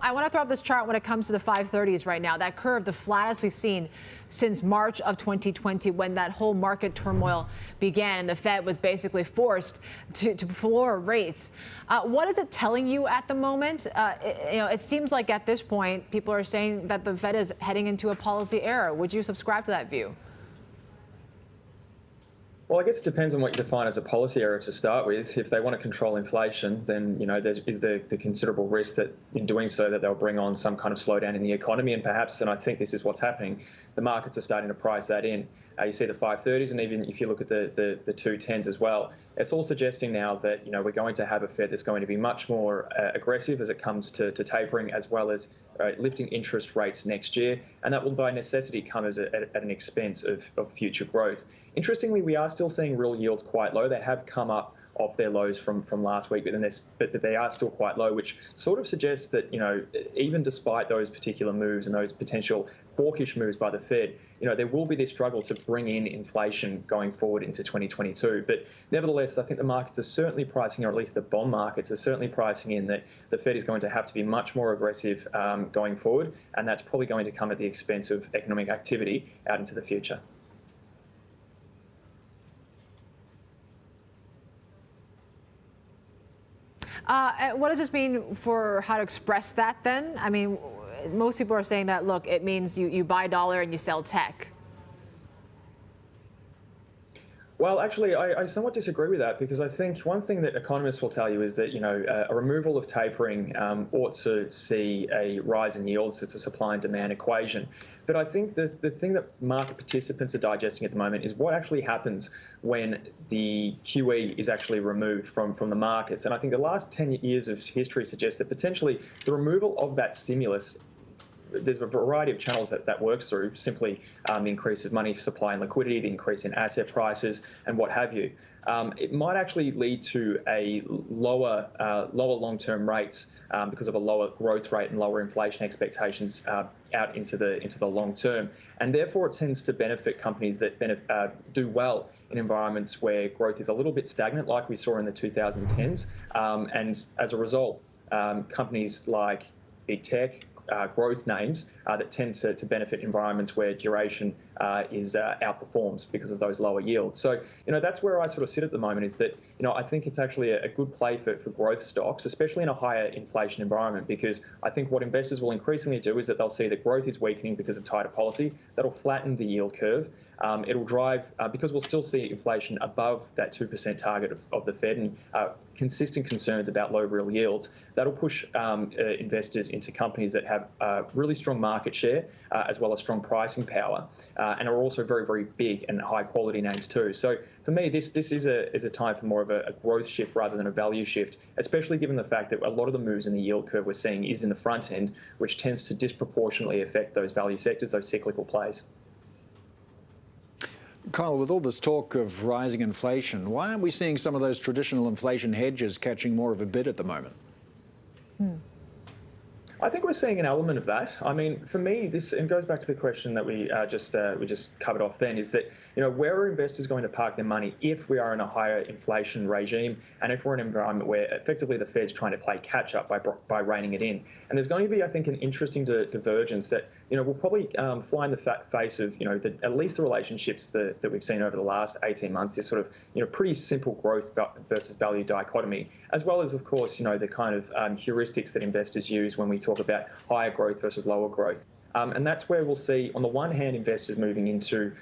I want to throw up this chart when it comes to the 530s right now. That curve, the flattest we've seen since March of 2020, when that whole market turmoil began and the Fed was basically forced to floor rates. What is it telling you at the moment? It seems like at this point, people are saying that the Fed is heading into a policy error. Would you subscribe to that view? Well, I guess it depends on what you define as a policy error to start with. If they want to control inflation, then there is the considerable risk that in doing so that they'll bring on some kind of slowdown in the economy, and perhaps, and I think this is what's happening, the markets are starting to price that in. You see the 530s, and even if you look at the 210s as well, it's all suggesting now that we're going to have a Fed that's going to be much more aggressive as it comes to tapering, as well as lifting interest rates next year, and that will by necessity come at an expense of future growth. Interestingly, we are still seeing real yields quite low. They have come up off their lows from last week, but they are still quite low, which sort of suggests that even despite those particular moves and those potential hawkish moves by the Fed, there will be this struggle to bring in inflation going forward into 2022. But nevertheless, I think the markets are certainly pricing, or at least the bond markets are certainly pricing in, that the Fed is going to have to be much more aggressive going forward, and that's probably going to come at the expense of economic activity out into the future. What does this mean for how to express that then? I mean, most people are saying that, look, it means you buy dollar and you sell tech. Well, actually, I somewhat disagree with that, because I think one thing that economists will tell you is that, a removal of tapering ought to see a rise in yields. It's a supply and demand equation. But I think the thing that market participants are digesting at the moment is what actually happens when the QE is actually removed from the markets. And I think the last 10 years of history suggests that potentially the removal of that stimulus, there's a variety of channels that works through, simply the increase of money supply and liquidity, the increase in asset prices, and what have you. It might actually lead to a lower long-term rates because of a lower growth rate and lower inflation expectations out into the long term, and therefore it tends to benefit companies that do well in environments where growth is a little bit stagnant, like we saw in the 2010s, and as a result, companies like big tech, growth names that tend to benefit environments where duration is outperforms because of those lower yields. So, that's where I sort of sit at the moment, is that, I think it's actually a good play for growth stocks, especially in a higher inflation environment, because I think what investors will increasingly do is that they'll see that growth is weakening because of tighter policy. That'll flatten the yield curve. It'll drive, because we'll still see inflation above that 2% target of the Fed, and consistent concerns about low real yields, that'll push investors into companies that have really strong market share, as well as strong pricing power, and are also very, very big and high quality names too. So for me, this is a time for more of a growth shift rather than a value shift, especially given the fact that a lot of the moves in the yield curve we're seeing is in the front end, which tends to disproportionately affect those value sectors, those cyclical plays. Kyle, with all this talk of rising inflation, why aren't we seeing some of those traditional inflation hedges catching more of a bid at the moment? I think we're seeing an element of that. I mean, for me, this goes back to the question that we just covered off then, is that, where are investors going to park their money if we are in a higher inflation regime, and if we're in an environment where effectively the Fed's trying to play catch up by reining it in? And there's going to be, I think, an interesting divergence that, will probably fly in the face of, at least the relationships that we've seen over the last 18 months, this sort of, pretty simple growth versus value dichotomy, as well as, of course, the kind of heuristics that investors use when we talk about higher growth versus lower growth. And that's where we'll see, on the one hand, investors moving into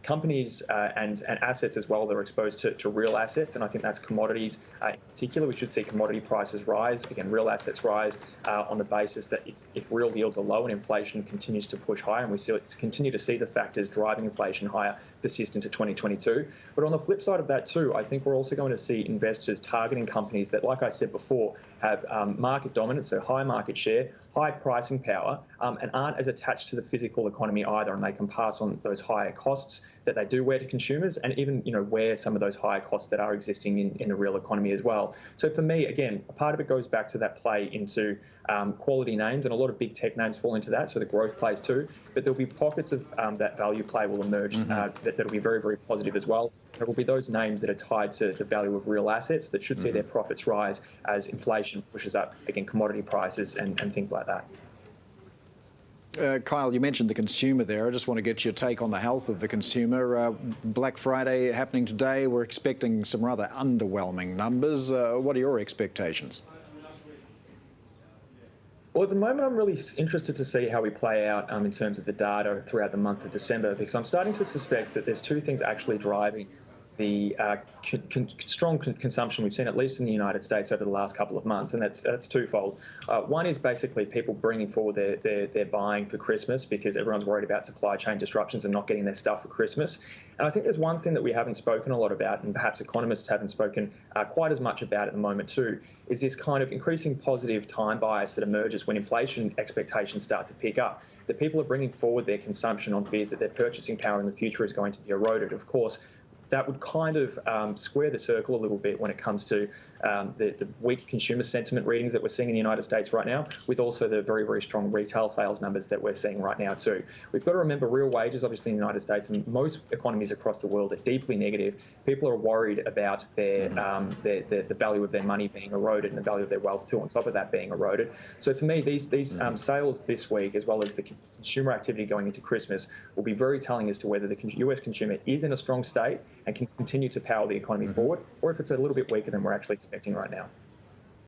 companies and assets as well that are exposed to real assets. And I think that's commodities in particular. We should see commodity prices rise, again, real assets rise on the basis that if real yields are low and inflation continues to push higher, and we continue to see the factors driving inflation higher persist into 2022. But on the flip side of that too, I think we're also going to see investors targeting companies that, like I said before, have market dominance, so high market share, high pricing power, and aren't as attached to the physical economy either, and they can pass on those higher costs that they do wear to consumers, and even where some of those higher costs that are existing in the real economy as well. So for me, again, a part of it goes back to that play into quality names, and a lot of big tech names fall into that, so the growth plays too. But there'll be pockets of that value play will emerge that'll be very, very positive as well. There will be those names that are tied to the value of real assets that should see their profits rise as inflation pushes up, again, commodity prices and things like that. Kyle, you mentioned the consumer there. I just want to get your take on the health of the consumer. Black Friday happening today. We're expecting some rather underwhelming numbers. What are your expectations? Well, at the moment, I'm really interested to see how we play out in terms of the data throughout the month of December, because I'm starting to suspect that there's two things actually driving the strong consumption we've seen, at least in the United States, over the last couple of months, and that's twofold. One is basically people bringing forward their buying for Christmas because everyone's worried about supply chain disruptions and not getting their stuff for Christmas. And I think there's one thing that we haven't spoken a lot about, and perhaps economists haven't spoken quite as much about at the moment too, is this kind of increasing positive time bias that emerges when inflation expectations start to pick up. That people are bringing forward their consumption on fears that their purchasing power in the future is going to be eroded. Of course, that would kind of square the circle a little bit when it comes to the weak consumer sentiment readings that we're seeing in the United States right now, with also the very, very strong retail sales numbers that we're seeing right now too. We've got to remember real wages, obviously, in the United States and most economies across the world are deeply negative. People are worried about the value of their money being eroded and the value of their wealth too, on top of that being eroded. So for me, these sales this week, as well as the consumer activity going into Christmas, will be very telling as to whether the US consumer is in a strong state and can continue to power the economy forward, or if it's a little bit weaker than we're actually expecting right now.